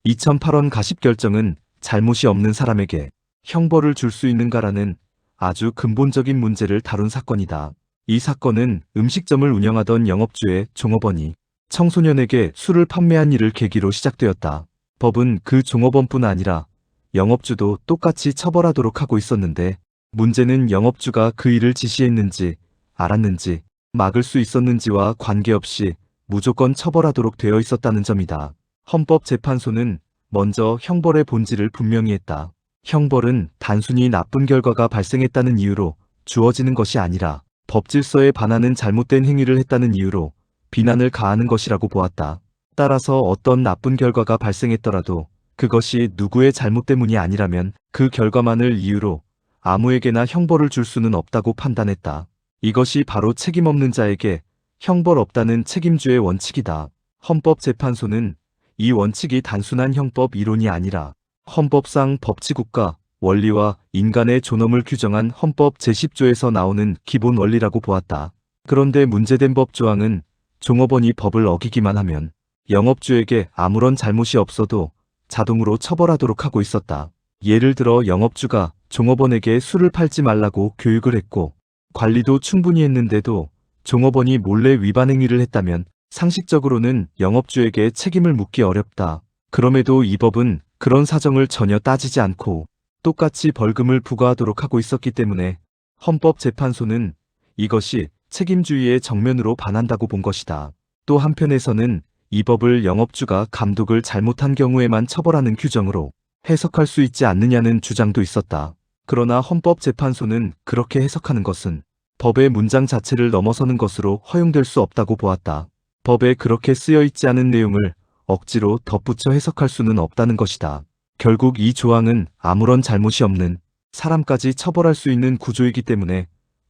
2008원 가십 결정은 잘못이 없는 사람에게 형벌을 줄 수 있는가라는 아주 근본적인 문제를 다룬 사건이다. 이 사건은 음식점을 운영하던 영업주의 종업원이 청소년에게 술을 판매한 일을 계기로 시작되었다. 법은 그 종업원뿐 아니라 영업주도 똑같이 처벌하도록 하고 있었는데, 문제는 영업주가 그 일을 지시했는지 알았는지 막을 수 있었는지와 관계없이 무조건 처벌하도록 되어 있었다는 점이다. 헌법재판소는 먼저 형벌의 본질을 분명히 했다. 형벌은 단순히 나쁜 결과가 발생했다는 이유로 주어지는 것이 아니라 법질서에 반하는 잘못된 행위를 했다는 이유로 비난을 가하는 것이라고 보았다. 따라서 어떤 나쁜 결과가 발생했더라도 그것이 누구의 잘못 때문이 아니라면 그 결과만을 이유로 아무에게나 형벌을 줄 수는 없다고 판단했다. 이것이 바로 책임 없는 자에게 형벌 없다는 책임주의 원칙이다. 헌법재판소는 이 원칙이 단순한 형법 이론이 아니라 헌법상 법치국가 원리와 인간의 존엄을 규정한 헌법 제10조에서 나오는 기본 원리라고 보았다. 그런데 문제된 법 조항은 종업원이 법을 어기기만 하면 영업주에게 아무런 잘못이 없어도 자동으로 처벌하도록 하고 있었다. 예를 들어 영업주가 종업원에게 술을 팔지 말라고 교육을 했고 관리도 충분히 했는데도 종업원이 몰래 위반 행위를 했다면 상식적으로는 영업주에게 책임을 묻기 어렵다. 그럼에도 이 법은 그런 사정을 전혀 따지지 않고 똑같이 벌금을 부과하도록 하고 있었기 때문에 헌법재판소는 이것이 책임주의의 정면으로 반한다고 본 것이다. 또 한편에서는 이 법을 영업주가 감독을 잘못한 경우에만 처벌하는 규정으로 해석할 수 있지 않느냐는 주장도 있었다. 그러나 헌법재판소는 그렇게 해석하는 것은 법의 문장 자체를 넘어서는 것으로 허용될 수 없다고 보았다. 법에 그렇게 쓰여 있지 않은 내용을 억지로 덧붙여 해석할 수는 없다는 것이다. 결국 이 조항은 아무런 잘못이 없는 사람까지 처벌할 수 있는 구조이기 때문에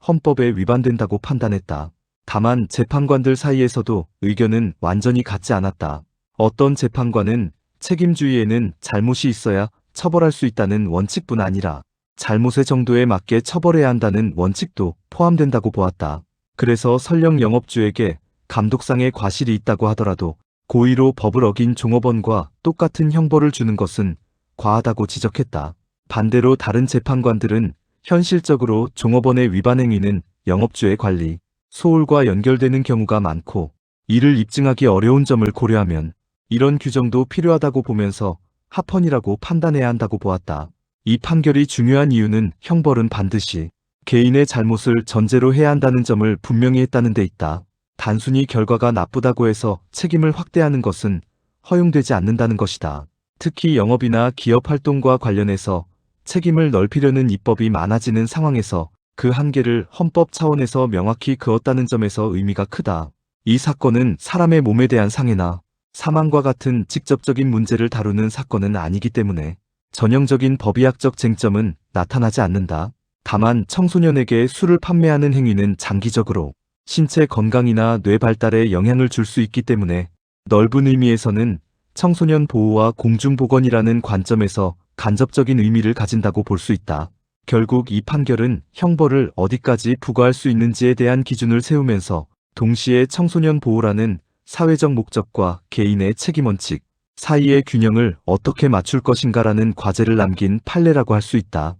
헌법에 위반된다고 판단했다. 다만 재판관들 사이에서도 의견은 완전히 같지 않았다. 어떤 재판관은 책임주의에는 잘못이 있어야 처벌할 수 있다는 원칙뿐 아니라 잘못의 정도에 맞게 처벌해야 한다는 원칙도 포함된다고 보았다. 그래서 설령 영업주에게 감독상의 과실이 있다고 하더라도 고의로 법을 어긴 종업원과 똑같은 형벌을 주는 것은 과하다고 지적했다. 반대로 다른 재판관들은 현실적으로 종업원의 위반 행위는 영업주의 관리, 소홀과 연결되는 경우가 많고 이를 입증하기 어려운 점을 고려하면 이런 규정도 필요하다고 보면서 합헌이라고 판단해야 한다고 보았다. 이 판결이 중요한 이유는 형벌은 반드시 개인의 잘못을 전제로 해야 한다는 점을 분명히 했다는 데 있다. 단순히 결과가 나쁘다고 해서 책임을 확대하는 것은 허용되지 않는다는 것이다. 특히 영업이나 기업 활동과 관련해서 책임을 넓히려는 입법이 많아지는 상황에서 그 한계를 헌법 차원에서 명확히 그었다는 점에서 의미가 크다. 이 사건은 사람의 몸에 대한 상해나 사망과 같은 직접적인 문제를 다루는 사건은 아니기 때문에 전형적인 법의학적 쟁점은 나타나지 않는다. 다만 청소년에게 술을 판매하는 행위는 장기적으로 신체 건강이나 뇌 발달에 영향을 줄 수 있기 때문에 넓은 의미에서는 청소년 보호와 공중보건이라는 관점에서 간접적인 의미를 가진다고 볼 수 있다. 결국 이 판결은 형벌을 어디까지 부과할 수 있는지에 대한 기준을 세우면서 동시에 청소년 보호라는 사회적 목적과 개인의 책임원칙 사이의 균형을 어떻게 맞출 것인가라는 과제를 남긴 판례라고 할 수 있다.